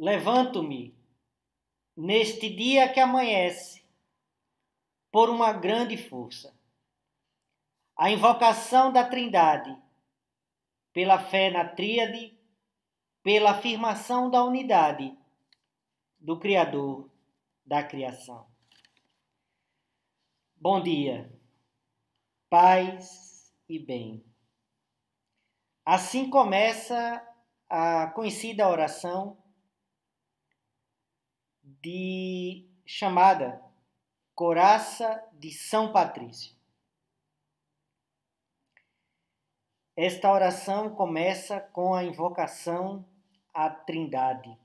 Levanto-me neste dia que amanhece por uma grande força. A invocação da Trindade, pela fé na Tríade, pela afirmação da unidade do Criador da criação. Bom dia, paz e bem. Assim começa a conhecida oração chamada Coraça de São Patrício. Esta oração começa com a invocação à Trindade.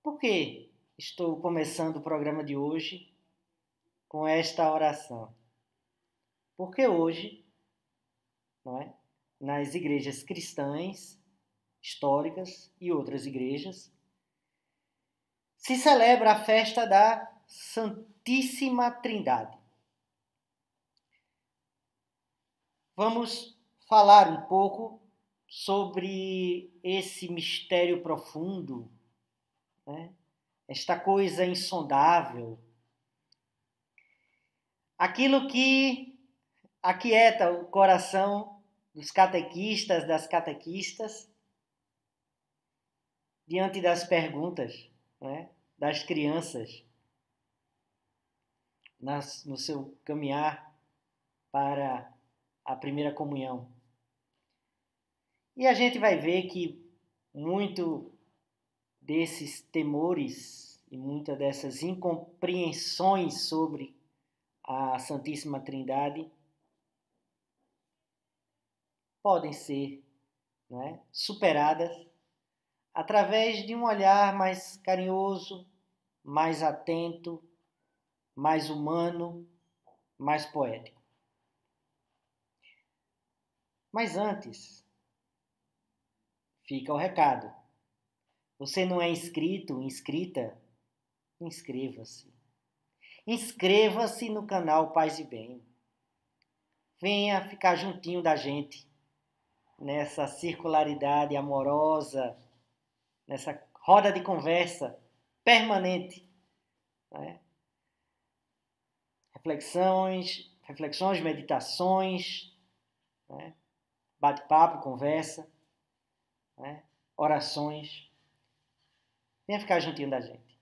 Por que estou começando o programa de hoje com esta oração? Porque hoje, nas igrejas cristãs, históricas e outras igrejas, se celebra a festa da Santíssima Trindade. Vamos falar um pouco sobre esse mistério profundo, esta coisa insondável, aquilo que aquieta o coração dos catequistas, das catequistas, diante das perguntas, das crianças, no seu caminhar para a primeira comunhão. E a gente vai ver que muito desses temores e muitas dessas incompreensões sobre a Santíssima Trindade podem ser superadas através de um olhar mais carinhoso, mais atento, mais humano, mais poético. Mas antes, fica o recado. Você não é inscrito, inscrita? Inscreva-se. Inscreva-se no canal Paz e Bem. Venha ficar juntinho da gente nessa circularidade amorosa, nessa roda de conversa permanente. Reflexões, meditações, bate-papo, conversa, orações. Venha ficar juntinho da gente.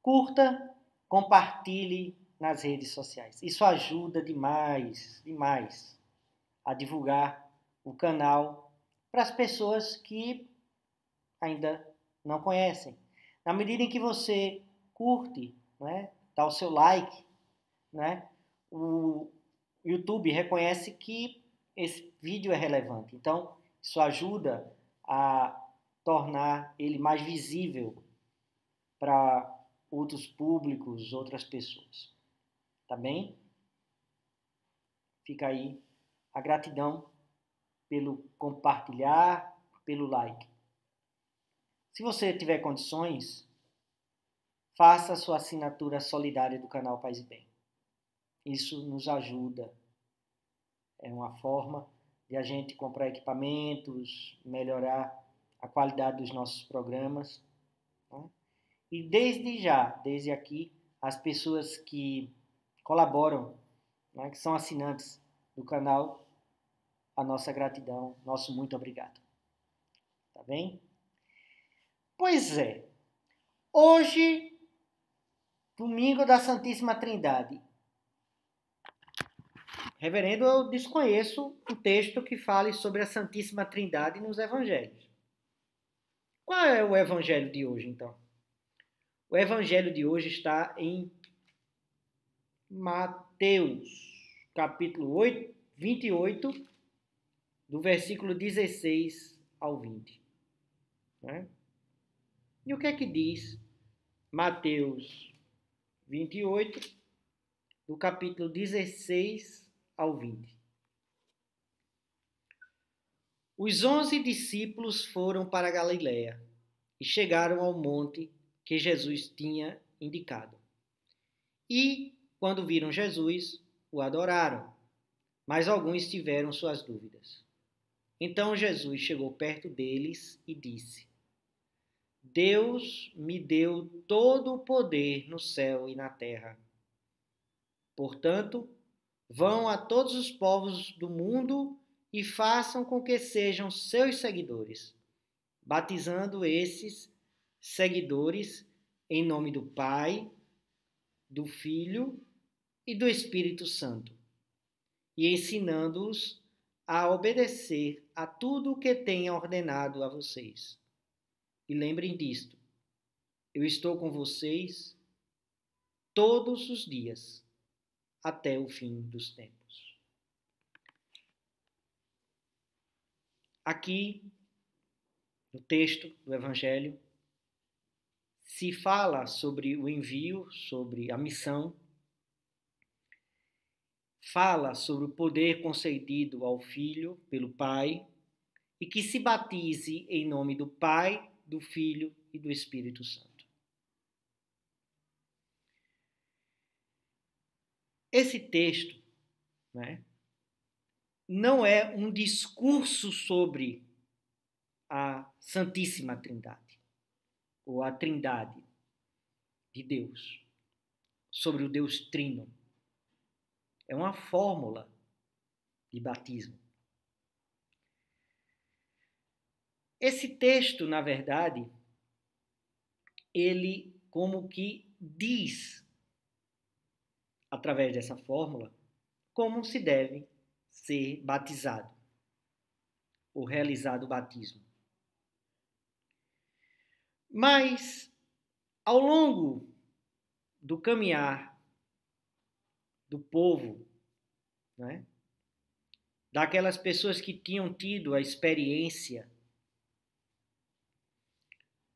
Curta, compartilhe nas redes sociais. Isso ajuda demais, demais a divulgar o canal para as pessoas que ainda não conhecem. Na medida em que você curte, dá o seu like, o YouTube reconhece que esse vídeo é relevante. Então, isso ajuda a tornar ele mais visível para outros públicos, outras pessoas. Tá bem? Fica aí a gratidão pelo compartilhar, pelo like. Se você tiver condições, faça a sua assinatura solidária do canal Paz e Bem. Isso nos ajuda. É uma forma de a gente comprar equipamentos, melhorar a qualidade dos nossos programas. E desde aqui, as pessoas que colaboram, que são assinantes do canal, a nossa gratidão, nosso muito obrigado. Tá bem? Pois é, hoje, domingo da Santíssima Trindade. Reverendo, eu desconheço um texto que fale sobre a Santíssima Trindade nos Evangelhos. Qual é o Evangelho de hoje, então? O Evangelho de hoje está em Mateus, capítulo 28, do versículo 16 ao 20. E o que é que diz Mateus 28, do capítulo 16 ao 20? Os 11 discípulos foram para Galiléia e chegaram ao monte que Jesus tinha indicado. E, quando viram Jesus, o adoraram, mas alguns tiveram suas dúvidas. Então Jesus chegou perto deles e disse: Deus me deu todo o poder no céu e na terra. Portanto, vão a todos os povos do mundo e façam com que sejam seus seguidores, batizando esses seguidores em nome do Pai, do Filho e do Espírito Santo, e ensinando-os a obedecer a tudo o que tenha ordenado a vocês. E lembrem disto: eu estou com vocês todos os dias, até o fim dos tempos. Aqui, no texto do Evangelho, se fala sobre o envio, sobre a missão, fala sobre o poder concedido ao Filho pelo Pai e que se batize em nome do Pai, do Filho e do Espírito Santo. Esse texto, não é um discurso sobre a Santíssima Trindade, ou a Trindade de Deus, sobre o Deus Trino. É uma fórmula de batismo. Esse texto, na verdade, ele como que diz, através dessa fórmula, como se deve ser batizado ou realizado o batismo. Mas, ao longo do caminhar do povo, daquelas pessoas que tinham tido a experiência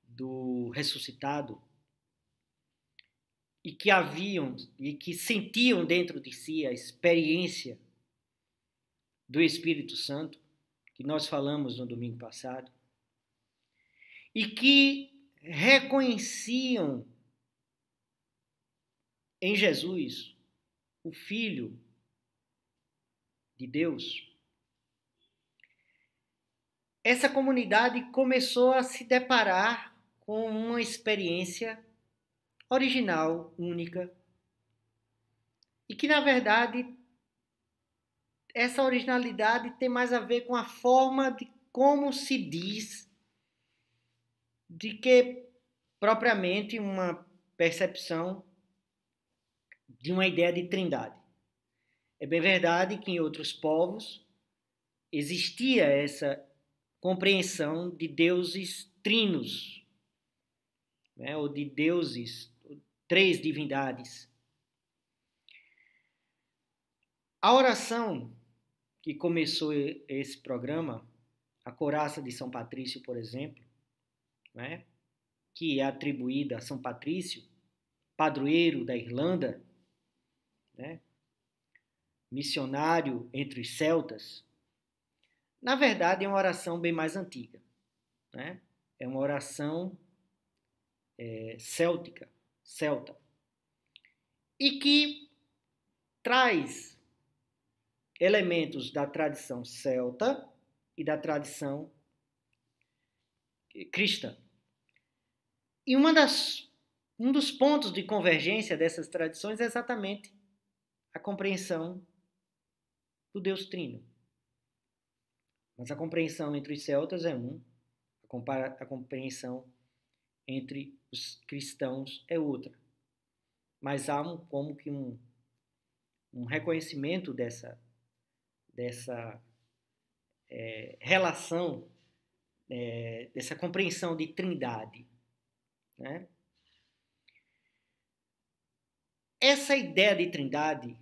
do ressuscitado e que haviam e que sentiam dentro de si a experiência do Espírito Santo, que nós falamos no domingo passado, e que reconheciam em Jesus o Filho de Deus, essa comunidade começou a se deparar com uma experiência original, única, e que, na verdade, essa originalidade tem mais a ver com a forma de como se diz, de que propriamente uma percepção de uma ideia de trindade. É bem verdade que em outros povos existia essa compreensão de deuses trinos, ou de deuses, três divindades. A oração que começou esse programa, a Coraça de São Patrício, por exemplo, que é atribuída a São Patrício, padroeiro da Irlanda, missionário entre os celtas, na verdade é uma oração bem mais antiga. É uma oração celta, e que traz elementos da tradição celta e da tradição cristã. E um dos pontos de convergência dessas tradições é exatamente a compreensão do Deus Trino. Mas a compreensão entre os celtas é a compreensão entre os cristãos é outra. Mas há como que um reconhecimento dessa relação, dessa compreensão de trindade. Essa ideia de trindade,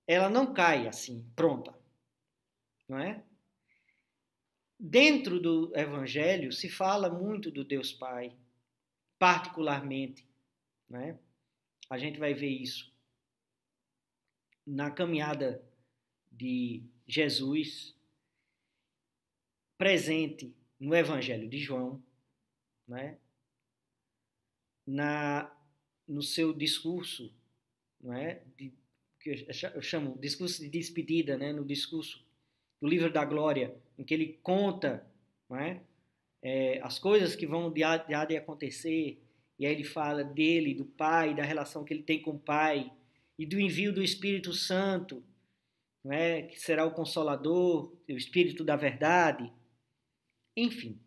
ela não cai assim, pronta. Dentro do Evangelho se fala muito do Deus Pai, particularmente. A gente vai ver isso na caminhada de Jesus, presente no Evangelho de João, no seu discurso, que eu chamo discurso de despedida, no discurso do livro da Glória, em que ele conta, não é, as coisas que vão de acontecer, e aí ele fala dele, do Pai, da relação que ele tem com o Pai, e do envio do Espírito Santo, não é, que será o Consolador, o Espírito da Verdade. Enfim,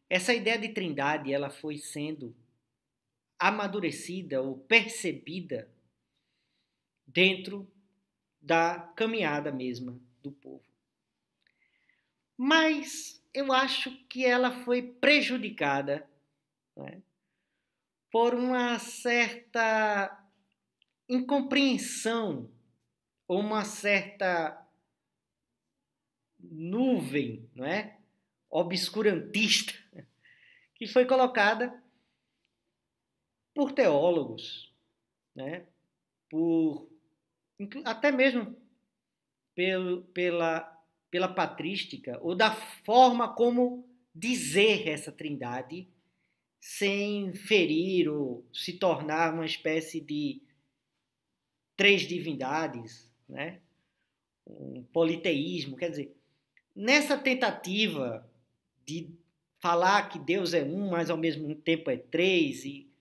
essa ideia de trindade ela foi sendo amadurecida ou percebida dentro da caminhada mesma do povo. Mas eu acho que ela foi prejudicada, né, por uma certa incompreensão ou uma certa nuvem, não é, obscurantista, que foi colocada por teólogos, né, até mesmo pela patrística, ou da forma como dizer essa trindade sem ferir ou se tornar uma espécie de três divindades, né? Um politeísmo. Quer dizer, nessa tentativa de falar que Deus é um, mas ao mesmo tempo é três, e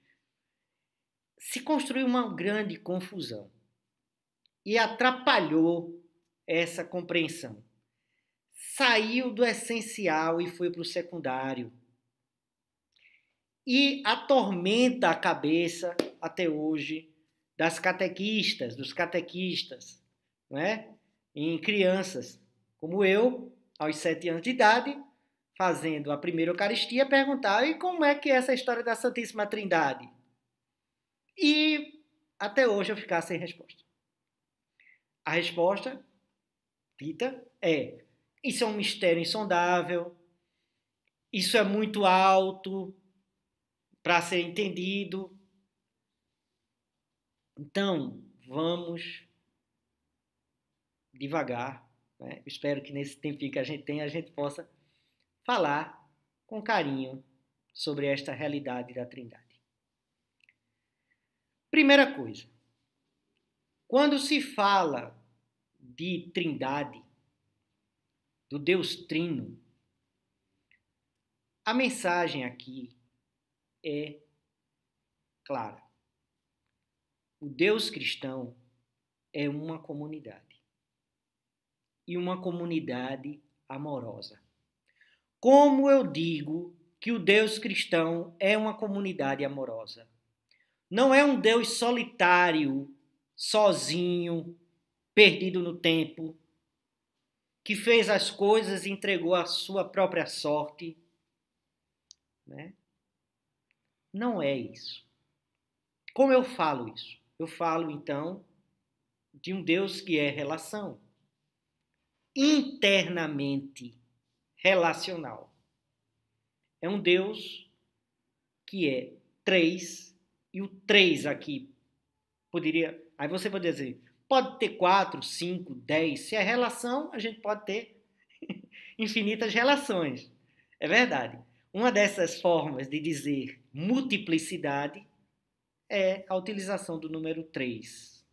se construiu uma grande confusão e atrapalhou essa compreensão. Saiu do essencial e foi para o secundário. E atormenta a cabeça, até hoje, dos catequistas, não é? Em crianças, como eu, aos 7 anos de idade, fazendo a primeira Eucaristia, perguntar: e como é que é essa história da Santíssima Trindade? E até hoje eu ficar sem resposta. A resposta dita é: isso é um mistério insondável, isso é muito alto para ser entendido. Então, vamos devagar, né? Espero que nesse tempinho que a gente tem, a gente possa falar com carinho sobre esta realidade da Trindade. Primeira coisa, quando se fala de Trindade, do Deus Trino, a mensagem aqui é clara. O Deus cristão é uma comunidade. E uma comunidade amorosa. Como eu digo que o Deus cristão é uma comunidade amorosa? Não é um Deus solitário, sozinho, perdido no tempo, que fez as coisas e entregou a sua própria sorte, né? Não é isso. Como eu falo isso? Eu falo, então, de um Deus que é relação, internamente relacional. É um Deus que é três, e o três aqui poderia... Aí você pode dizer, pode ter 4, 5, 10. Se é relação, a gente pode ter infinitas relações. É verdade. Uma dessas formas de dizer multiplicidade é a utilização do número 3.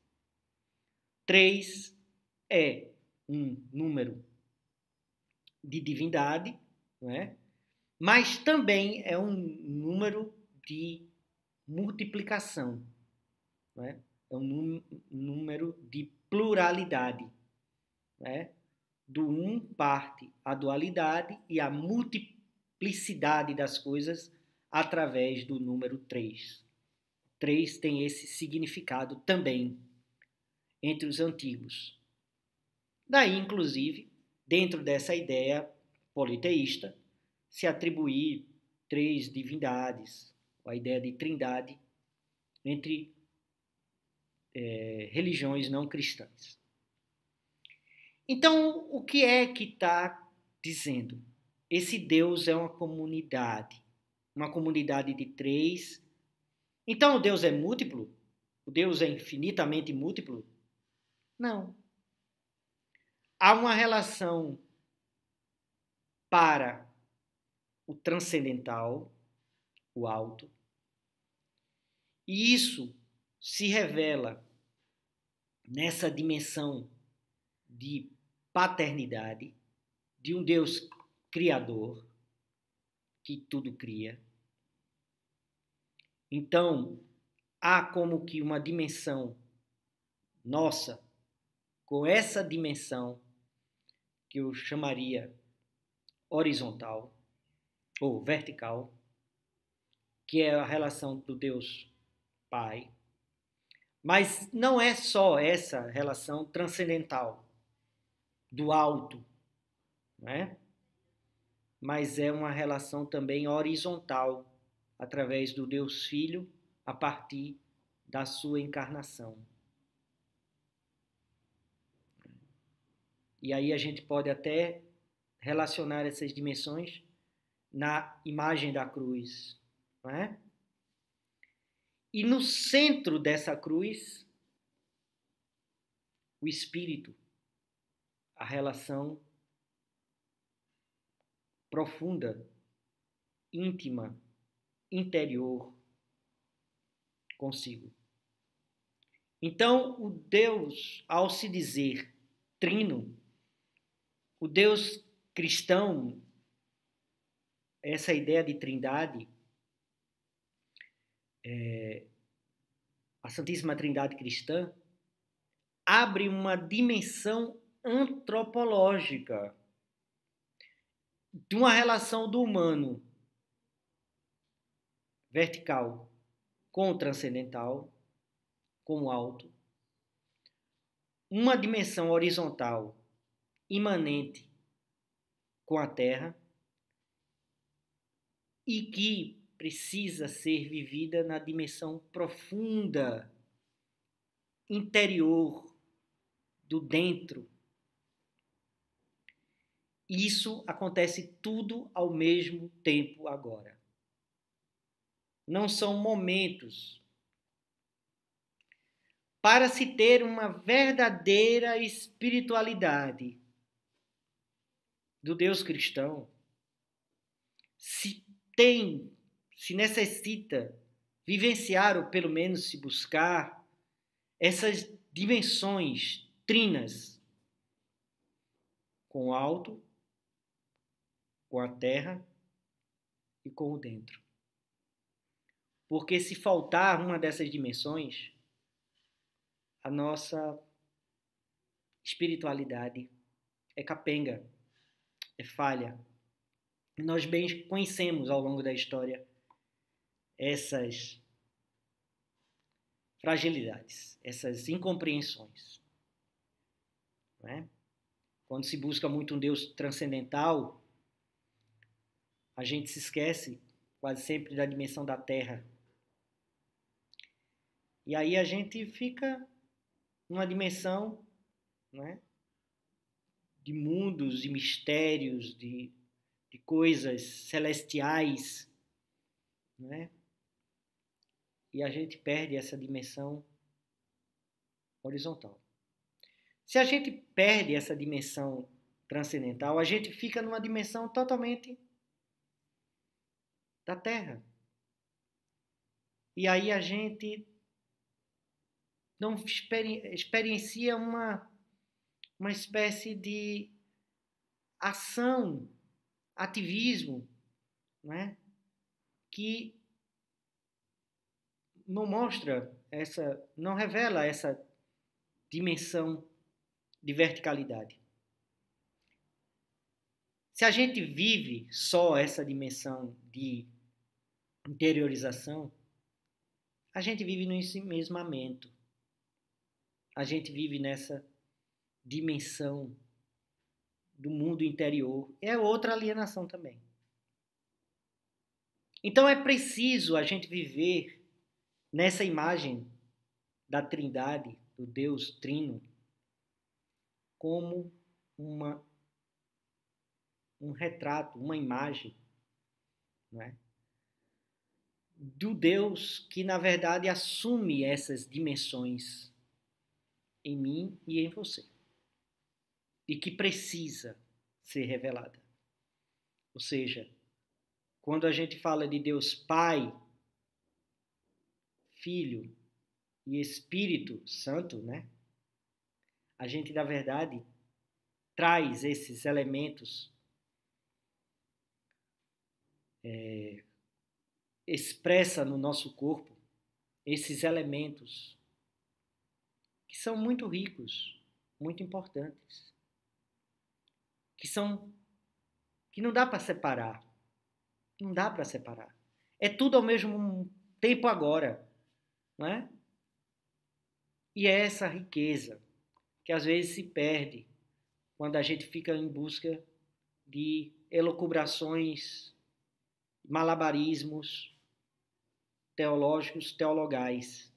3 é um número de divindade, não é? Mas também é um número de multiplicação, não é? É um número de pluralidade, não é? Do um parte a dualidade e a multiplicidade das coisas através do número 3. 3 tem esse significado também entre os antigos. Daí, inclusive, dentro dessa ideia politeísta, se atribuir 3 divindades, a ideia de trindade, entre religiões não cristãs. Então, o que é que está dizendo? Esse Deus é uma comunidade de 3. Então, o Deus é múltiplo? O Deus é infinitamente múltiplo? Não. Há uma relação para o transcendental, o alto, e isso se revela nessa dimensão de paternidade, de um Deus criador, que tudo cria. Então, há como que uma dimensão nossa, com essa dimensão que eu chamaria horizontal ou vertical, que é a relação do Deus Pai. Mas não é só essa relação transcendental, do alto, né? Mas é uma relação também horizontal, através do Deus Filho, a partir da sua encarnação. E aí a gente pode até relacionar essas dimensões na imagem da cruz, não é? E no centro dessa cruz, o Espírito, a relação profunda, íntima, interior consigo. Então, o Deus, ao se dizer trino, o Deus cristão, essa ideia de trindade, a Santíssima Trindade cristã, abre uma dimensão antropológica de uma relação do humano vertical com o transcendental, com o alto, uma dimensão horizontal imanente com a terra e que precisa ser vivida na dimensão profunda, interior, do dentro. Isso acontece tudo ao mesmo tempo agora. Não são momentos. Para se ter uma verdadeira espiritualidade do Deus cristão, se necessita vivenciar, ou pelo menos se buscar, essas dimensões trinas, com o alto, com a terra e com o dentro. Porque se faltar uma dessas dimensões, a nossa espiritualidade é capenga, é falha. Nós bem conhecemos ao longo da história essas fragilidades, essas incompreensões. Não é? Quando se busca muito um Deus transcendental, a gente se esquece quase sempre da dimensão da terra. E aí a gente fica numa dimensão, né, de mundos, de mistérios, de coisas celestiais, né? E a gente perde essa dimensão horizontal. Se a gente perde essa dimensão transcendental, a gente fica numa dimensão totalmente da Terra. E aí a gente não experiencia uma espécie de ação, ativismo, né? Que não mostra não revela essa dimensão de verticalidade. Se a gente vive só essa dimensão de interiorização, a gente vive no ensimesmamento. A gente vive nessa dimensão do mundo interior. É outra alienação também. Então é preciso a gente viver nessa imagem da Trindade, do Deus Trino, como um retrato, uma imagem, não é? Do Deus que, na verdade, assume essas dimensões em mim e em você. E que precisa ser revelada. Ou seja, quando a gente fala de Deus Pai, Filho e Espírito Santo, né? A gente, na verdade, traz esses elementos, expressa no nosso corpo esses elementos que são muito ricos, muito importantes, que não dá para separar, não dá para separar. É tudo ao mesmo tempo agora, não é? E é essa riqueza que às vezes se perde quando a gente fica em busca de elucubrações, malabarismos teológicos, teologais.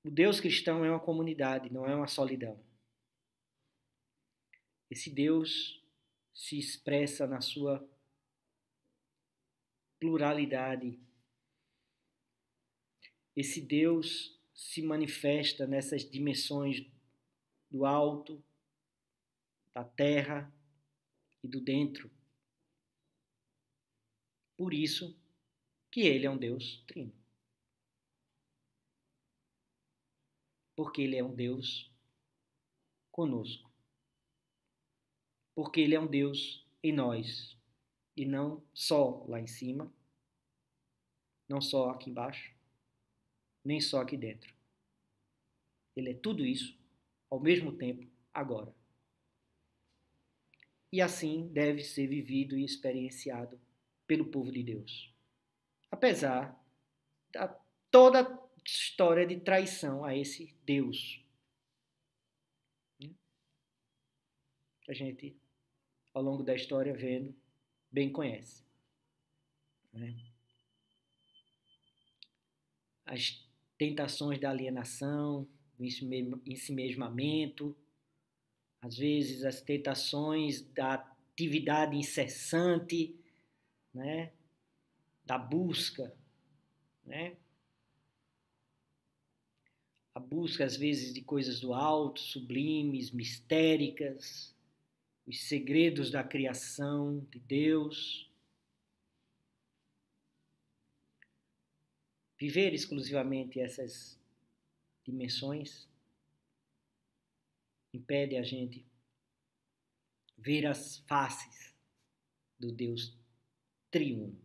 O Deus cristão é uma comunidade, não é uma solidão. Esse Deus se expressa na sua pluralidade. Esse Deus se manifesta nessas dimensões do alto, da terra e do dentro. Por isso que ele é um Deus trino. Porque ele é um Deus conosco. Porque ele é um Deus em nós. E não só lá em cima, não só aqui embaixo, nem só aqui dentro. Ele é tudo isso ao mesmo tempo, agora. E assim deve ser vivido e experienciado pelo povo de Deus. Apesar da toda a história de traição a esse Deus. Que a gente, ao longo da história, vendo, bem conhece. As tentações da alienação, o ensimesmamento, às vezes as tentações da atividade incessante, né? Da busca, né? A busca, às vezes, de coisas do alto, sublimes, mistéricas, os segredos da criação de Deus. Viver exclusivamente essas dimensões impede a gente ver as faces do Deus triuno.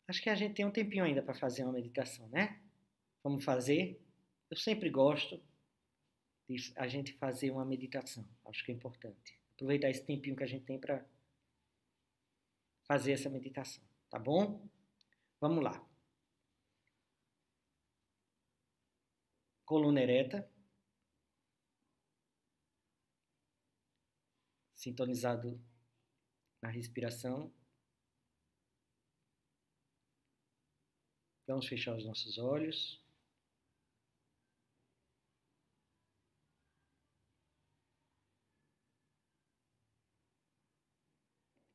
Acho que a gente tem um tempinho ainda para fazer uma meditação, né? Vamos fazer? Eu sempre gosto de a gente fazer uma meditação. Acho que é importante. Aproveitar esse tempinho que a gente tem para fazer essa meditação, tá bom? Vamos lá. Coluna ereta. Sintonizado na respiração. Vamos fechar os nossos olhos.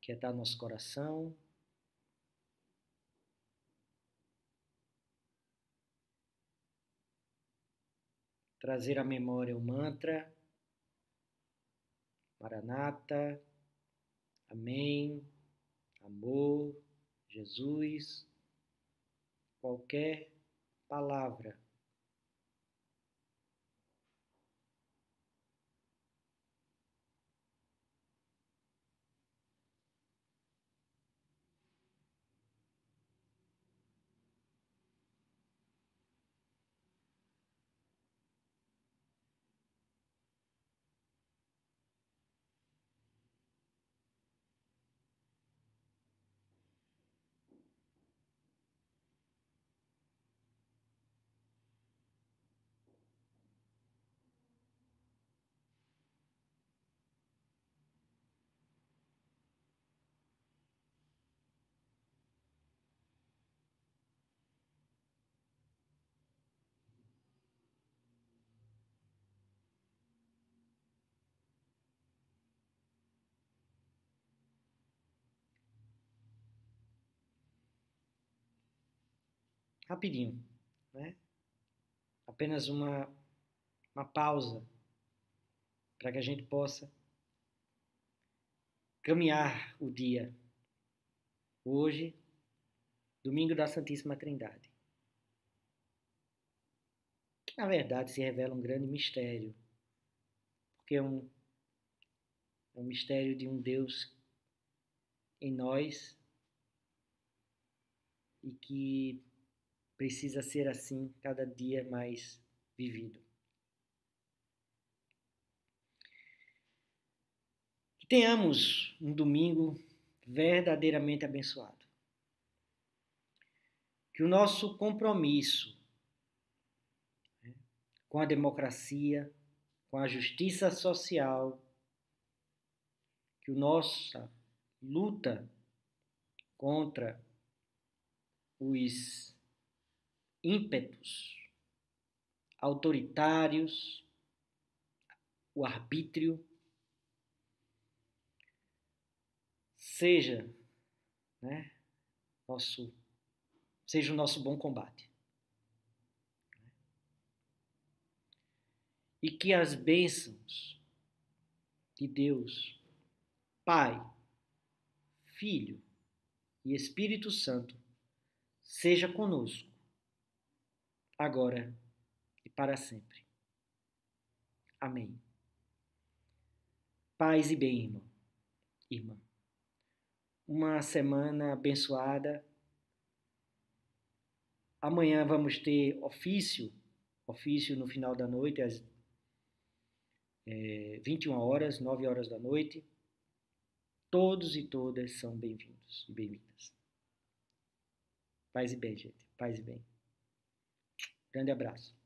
Quietar nosso coração. Trazer à memória o mantra. Maranata. Amém. Amor. Jesus. Qualquer palavra. Rapidinho, né? Apenas uma pausa para que a gente possa caminhar o dia. Hoje, domingo da Santíssima Trindade. que na verdade se revela um grande mistério, porque é um mistério de um Deus em nós e que precisa ser assim cada dia mais vivido. Que tenhamos um domingo verdadeiramente abençoado. Que o nosso compromisso com a democracia, com a justiça social, que a nossa luta contra os ímpetos autoritários, o arbítrio, seja o nosso bom combate. E que as bênçãos de Deus, Pai, Filho e Espírito Santo seja conosco, agora e para sempre. Amém. Paz e bem, irmão, irmã. Uma semana abençoada. Amanhã vamos ter ofício no final da noite, às 21 horas, 9 horas da noite. Todos e todas são bem-vindos e bem-vindas. Paz e bem, gente. Paz e bem. Grande abraço.